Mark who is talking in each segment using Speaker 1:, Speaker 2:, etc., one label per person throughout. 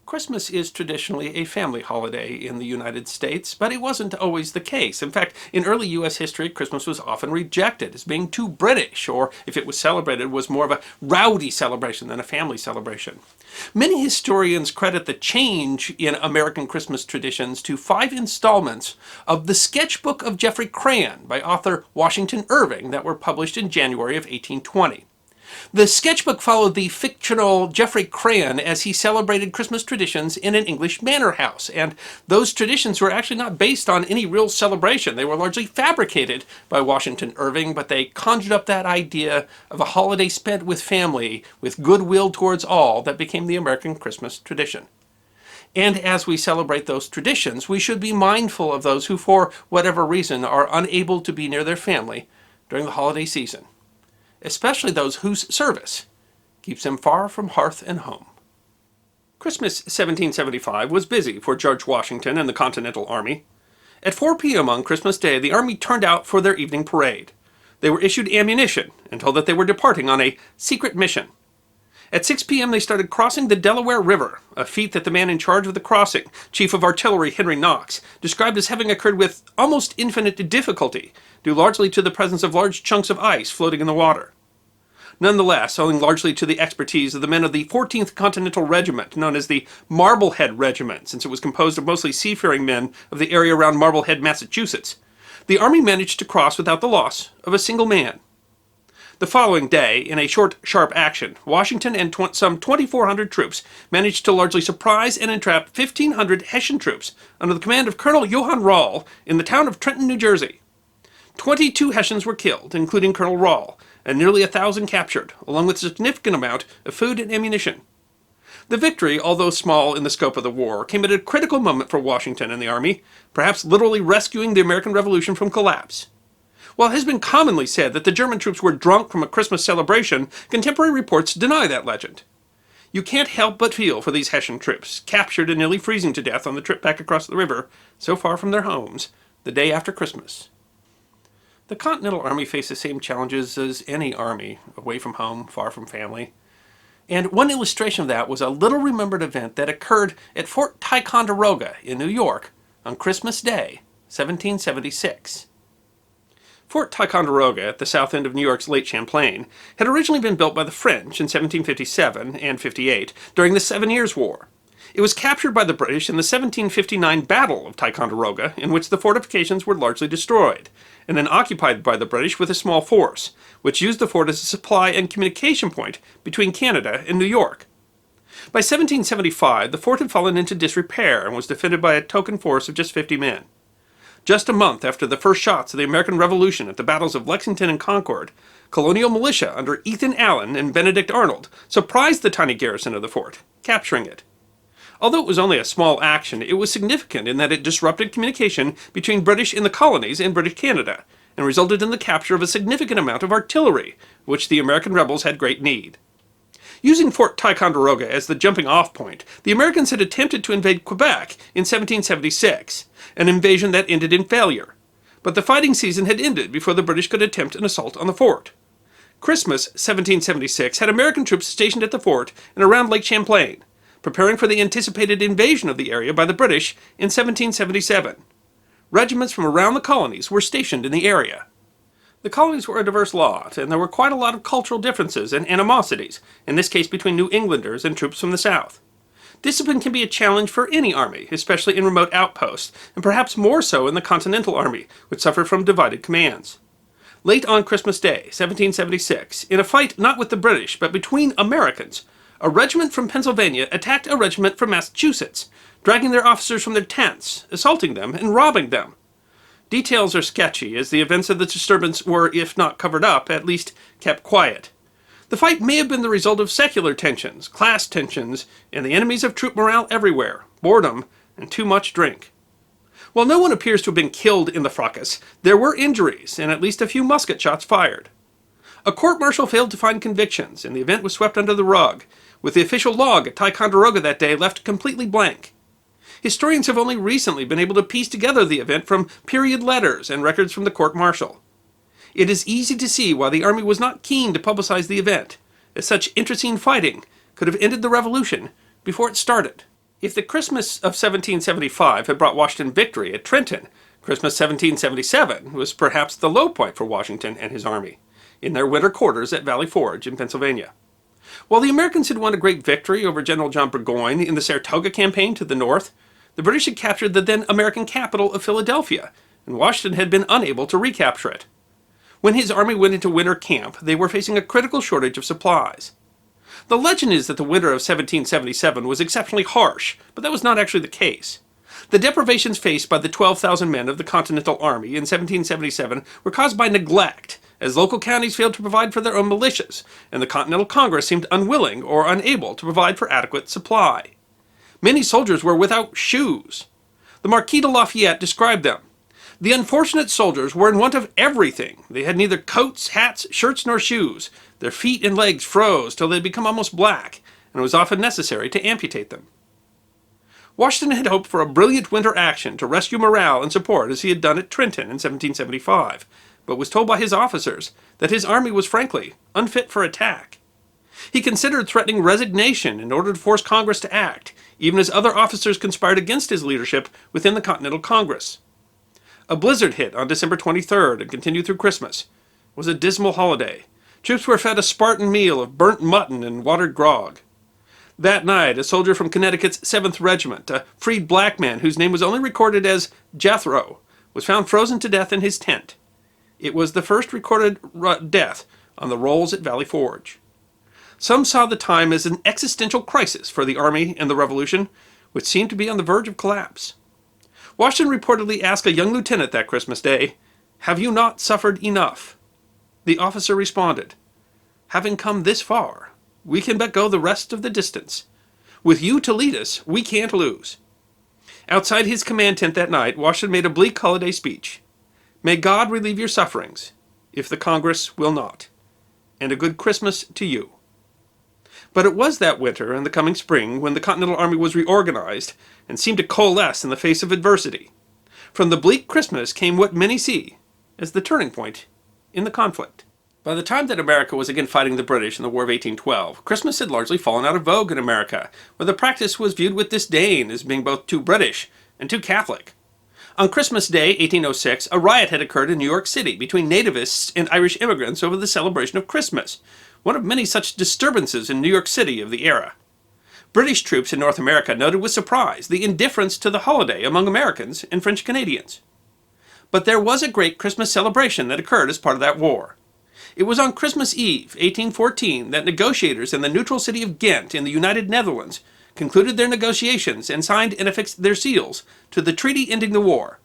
Speaker 1: Christmas is traditionally a family holiday in the United States, but it wasn't always the case. In fact, in early U.S. history, Christmas was often rejected as being too British, or if it was celebrated, was more of a rowdy celebration than a family celebration. Many historians credit the change in American Christmas traditions to 5 installments of The Sketchbook of Geoffrey Crayon by author Washington Irving that were published in January of 1820. The sketchbook followed the fictional Geoffrey Crayon as he celebrated Christmas traditions in an English manor house, and those traditions were actually not based on any real celebration. They were largely fabricated by Washington Irving, but they conjured up that idea of a holiday spent with family, with goodwill towards all, that became the American Christmas tradition. And as we celebrate those traditions, we should be mindful of those who, for whatever reason, are unable to be near their family during the holiday season, especially those whose service keeps them far from hearth and home. Christmas 1775 was busy for George Washington and the Continental Army. At 4 p.m. on Christmas Day, the Army turned out for their evening parade. They were issued ammunition and told that they were departing on a secret mission. At 6 p.m. they started crossing the Delaware River, a feat that the man in charge of the crossing, Chief of Artillery Henry Knox, described as having occurred with almost infinite difficulty, due largely to the presence of large chunks of ice floating in the water. Nonetheless, owing largely to the expertise of the men of the 14th Continental Regiment, known as the Marblehead Regiment, since it was composed of mostly seafaring men of the area around Marblehead, Massachusetts, the Army managed to cross without the loss of a single man. The following day, in a short, sharp action, Washington and some 2,400 troops managed to largely surprise and entrap 1,500 Hessian troops under the command of Colonel Johann Rall in the town of Trenton, New Jersey. 22 Hessians were killed, including Colonel Rall, and nearly 1,000 captured, along with a significant amount of food and ammunition. The victory, although small in the scope of the war, came at a critical moment for Washington and the Army, perhaps literally rescuing the American Revolution from collapse. While it has been commonly said that the German troops were drunk from a Christmas celebration, contemporary reports deny that legend. You can't help but feel for these Hessian troops, captured and nearly freezing to death on the trip back across the river, so far from their homes, the day after Christmas. The Continental Army faced the same challenges as any army, away from home, far from family. And one illustration of that was a little-remembered event that occurred at Fort Ticonderoga in New York on Christmas Day, 1776. Fort Ticonderoga, at the south end of New York's Lake Champlain, had originally been built by the French in 1757 and 58 during the 7 Years' War. It was captured by the British in the 1759 Battle of Ticonderoga, in which the fortifications were largely destroyed, and then occupied by the British with a small force, which used the fort as a supply and communication point between Canada and New York. By 1775, the fort had fallen into disrepair and was defended by a token force of just 50 men. Just a month after the first shots of the American Revolution at the battles of Lexington and Concord, colonial militia under Ethan Allen and Benedict Arnold surprised the tiny garrison of the fort, capturing it. Although it was only a small action, it was significant in that it disrupted communication between British in the colonies and British Canada, and resulted in the capture of a significant amount of artillery, which the American rebels had great need. Using Fort Ticonderoga as the jumping-off point, the Americans had attempted to invade Quebec in 1776, an invasion that ended in failure. But the fighting season had ended before the British could attempt an assault on the fort. Christmas 1776 had American troops stationed at the fort and around Lake Champlain, preparing for the anticipated invasion of the area by the British in 1777. Regiments from around the colonies were stationed in the area. The colonies were a diverse lot, and there were quite a lot of cultural differences and animosities, in this case between New Englanders and troops from the South. Discipline can be a challenge for any army, especially in remote outposts, and perhaps more so in the Continental Army, which suffered from divided commands. Late on Christmas Day, 1776, in a fight not with the British, but between Americans, a regiment from Pennsylvania attacked a regiment from Massachusetts, dragging their officers from their tents, assaulting them, and robbing them. Details are sketchy, as the events of the disturbance were, if not covered up, at least kept quiet. The fight may have been the result of secular tensions, class tensions, and the enemies of troop morale everywhere, boredom, and too much drink. While no one appears to have been killed in the fracas, there were injuries, and at least a few musket shots fired. A court-martial failed to find convictions, and the event was swept under the rug, with the official log at Ticonderoga that day left completely blank. Historians have only recently been able to piece together the event from period letters and records from the court-martial. It is easy to see why the Army was not keen to publicize the event, as such internecine fighting could have ended the revolution before it started. If the Christmas of 1775 had brought Washington victory at Trenton, Christmas 1777 was perhaps the low point for Washington and his army, in their winter quarters at Valley Forge in Pennsylvania. While the Americans had won a great victory over General John Burgoyne in the Saratoga campaign to the north, the British had captured the then American capital of Philadelphia, and Washington had been unable to recapture it. When his army went into winter camp, they were facing a critical shortage of supplies. The legend is that the winter of 1777 was exceptionally harsh, but that was not actually the case. The deprivations faced by the 12,000 men of the Continental Army in 1777 were caused by neglect, as local counties failed to provide for their own militias, and the Continental Congress seemed unwilling or unable to provide for adequate supply. Many soldiers were without shoes. The Marquis de Lafayette described them. The unfortunate soldiers were in want of everything. They had neither coats, hats, shirts, nor shoes. Their feet and legs froze till they had become almost black, and it was often necessary to amputate them. Washington had hoped for a brilliant winter action to rescue morale and support as he had done at Trenton in 1775, but was told by his officers that his army was frankly unfit for attack. He considered threatening resignation in order to force Congress to act, even as other officers conspired against his leadership within the Continental Congress. A blizzard hit on December 23rd and continued through Christmas. It was a dismal holiday. Troops were fed a Spartan meal of burnt mutton and watered grog. That night, a soldier from Connecticut's 7th Regiment, a freed black man whose name was only recorded as Jethro, was found frozen to death in his tent. It was the first recorded death on the rolls at Valley Forge. Some saw the time as an existential crisis for the Army and the Revolution, which seemed to be on the verge of collapse. Washington reportedly asked a young lieutenant that Christmas Day, "Have you not suffered enough?" The officer responded, "Having come this far, we can but go the rest of the distance. With you to lead us, we can't lose." Outside his command tent that night, Washington made a bleak holiday speech. "May God relieve your sufferings, if the Congress will not. And a good Christmas to you." But it was that winter and the coming spring when the Continental Army was reorganized and seemed to coalesce in the face of adversity. From the bleak Christmas came what many see as the turning point in the conflict. By the time that America was again fighting the British in the War of 1812, Christmas had largely fallen out of vogue in America, where the practice was viewed with disdain as being both too British and too Catholic. On Christmas Day, 1806, a riot had occurred in New York City between nativists and Irish immigrants over the celebration of Christmas, one of many such disturbances in New York City of the era. British troops in North America noted with surprise the indifference to the holiday among Americans and French Canadians. But there was a great Christmas celebration that occurred as part of that war. It was on Christmas Eve, 1814, that negotiators in the neutral city of Ghent in the United Netherlands concluded their negotiations and signed and affixed their seals to the treaty ending the war.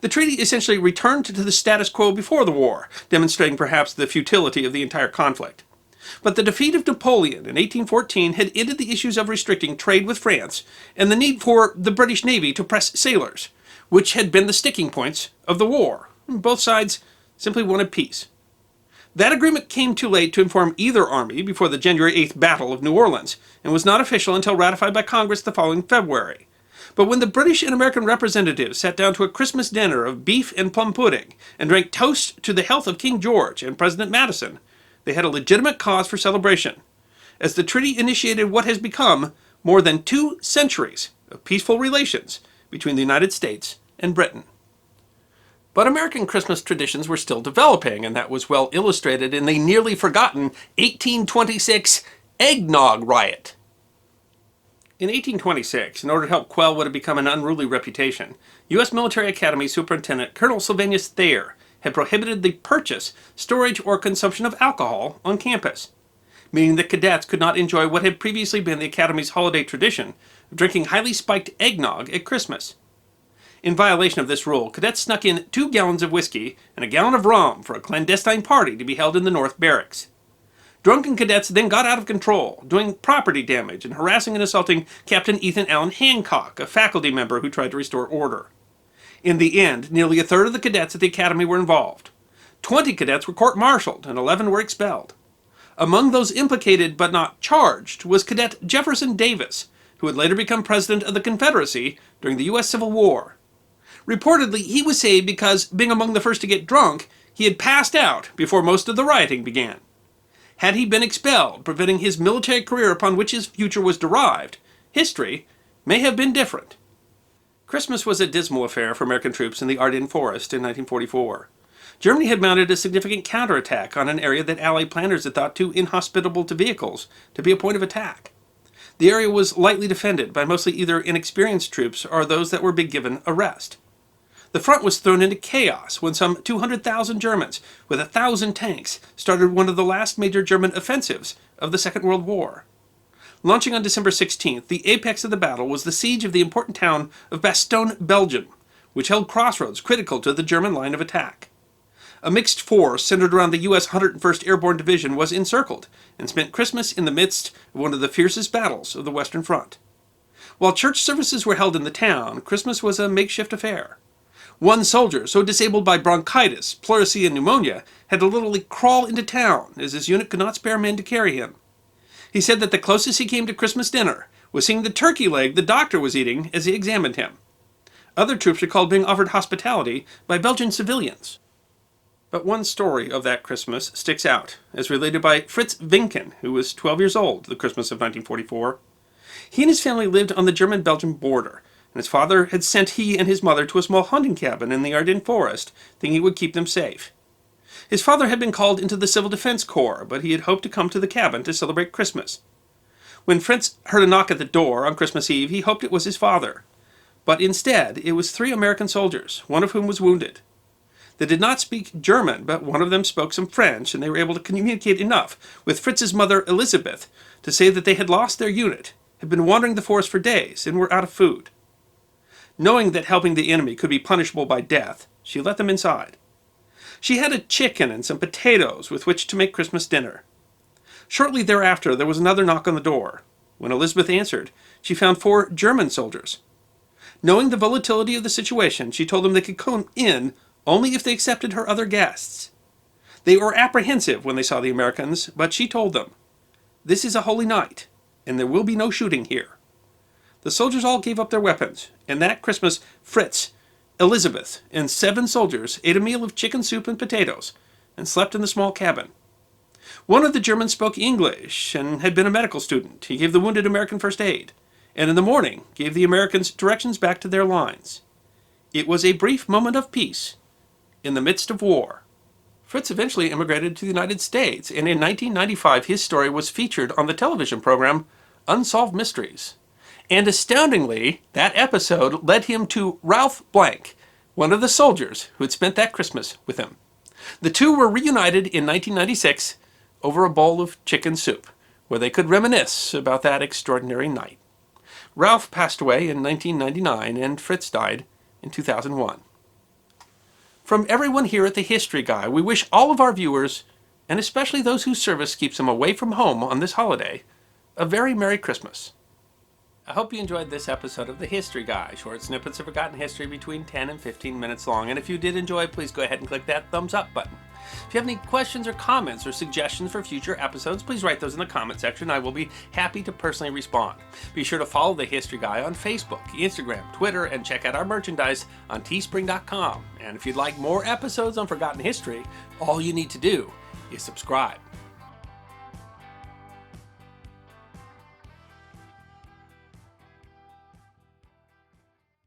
Speaker 1: The treaty essentially returned to the status quo before the war, demonstrating perhaps the futility of the entire conflict. But the defeat of Napoleon in 1814 had ended the issues of restricting trade with France and the need for the British Navy to press sailors, which had been the sticking points of the war. Both sides simply wanted peace. That agreement came too late to inform either army before the January 8th Battle of New Orleans, and was not official until ratified by Congress the following February. But when the British and American representatives sat down to a Christmas dinner of beef and plum pudding, and drank toast to the health of King George and President Madison, they had a legitimate cause for celebration, as the treaty initiated what has become more than 2 centuries of peaceful relations between the United States and Britain. But American Christmas traditions were still developing, and that was well illustrated in the nearly forgotten 1826 Eggnog Riot. In 1826, in order to help quell what had become an unruly reputation, U.S. Military Academy Superintendent Colonel Sylvanus Thayer had prohibited the purchase, storage, or consumption of alcohol on campus, meaning that cadets could not enjoy what had previously been the Academy's holiday tradition of drinking highly spiked eggnog at Christmas. In violation of this rule, cadets snuck in 2 gallons of whiskey and a gallon of rum for a clandestine party to be held in the North Barracks. Drunken cadets then got out of control, doing property damage and harassing and assaulting Captain Ethan Allen Hancock, a faculty member who tried to restore order. In the end, nearly a third of the cadets at the Academy were involved. 20 cadets were court-martialed and 11 were expelled. Among those implicated but not charged was Cadet Jefferson Davis, who would later become president of the Confederacy during the U.S. Civil War. Reportedly, he was saved because, being among the first to get drunk, he had passed out before most of the rioting began. Had he been expelled, preventing his military career upon which his future was derived, history may have been different. Christmas was a dismal affair for American troops in the Ardennes Forest in 1944. Germany had mounted a significant counterattack on an area that Allied planners had thought too inhospitable to vehicles to be a point of attack. The area was lightly defended by mostly either inexperienced troops or those that were being given a rest. The front was thrown into chaos when some 200,000 Germans, with 1,000 tanks, started one of the last major German offensives of the Second World War. Launching on December 16th, the apex of the battle was the siege of the important town of Bastogne, Belgium, which held crossroads critical to the German line of attack. A mixed force centered around the U.S. 101st Airborne Division was encircled and spent Christmas in the midst of one of the fiercest battles of the Western Front. While church services were held in the town, Christmas was a makeshift affair. One soldier, so disabled by bronchitis, pleurisy, and pneumonia, had to literally crawl into town as his unit could not spare men to carry him. He said that the closest he came to Christmas dinner was seeing the turkey leg the doctor was eating as he examined him. Other troops recalled being offered hospitality by Belgian civilians. But one story of that Christmas sticks out, as related by Fritz Winken, who was 12 years old the Christmas of 1944. He and his family lived on the German-Belgian border, and his father had sent he and his mother to a small hunting cabin in the Ardennes Forest, thinking he would keep them safe. His father had been called into the Civil Defense Corps, but he had hoped to come to the cabin to celebrate Christmas. When Fritz heard a knock at the door on Christmas Eve, he hoped it was his father. But instead, it was 3 American soldiers, one of whom was wounded. They did not speak German, but one of them spoke some French, and they were able to communicate enough with Fritz's mother, Elizabeth, to say that they had lost their unit, had been wandering the forest for days, and were out of food. Knowing that helping the enemy could be punishable by death, she let them inside. She had a chicken and some potatoes with which to make Christmas dinner. Shortly thereafter, there was another knock on the door. When Elizabeth answered, she found 4 German soldiers. Knowing the volatility of the situation, she told them they could come in only if they accepted her other guests. They were apprehensive when they saw the Americans, but she told them, "This is a holy night, and there will be no shooting here." The soldiers all gave up their weapons, and that Christmas, Fritz, Elizabeth, and 7 soldiers ate a meal of chicken soup and potatoes, and slept in the small cabin. One of the Germans spoke English, and had been a medical student. He gave the wounded American first aid, and in the morning gave the Americans directions back to their lines. It was a brief moment of peace in the midst of war. Fritz eventually immigrated to the United States, and in 1995 his story was featured on the television program Unsolved Mysteries. And astoundingly, that episode led him to Ralph Blank, one of the soldiers who had spent that Christmas with him. The two were reunited in 1996 over a bowl of chicken soup, where they could reminisce about that extraordinary night. Ralph passed away in 1999, and Fritz died in 2001. From everyone here at the History Guy, we wish all of our viewers, and especially those whose service keeps them away from home on this holiday, a very Merry Christmas. I hope you enjoyed this episode of the History Guy, short snippets of forgotten history between 10 and 15 minutes long. And if you did enjoy, please go ahead and click that thumbs up button. If you have any questions or comments or suggestions for future episodes, please write those in the comment section. I will be happy to personally respond. Be sure to follow the History Guy on Facebook, Instagram, Twitter, and check out our merchandise on teespring.com. And if you'd like more episodes on forgotten history, all you need to do is subscribe.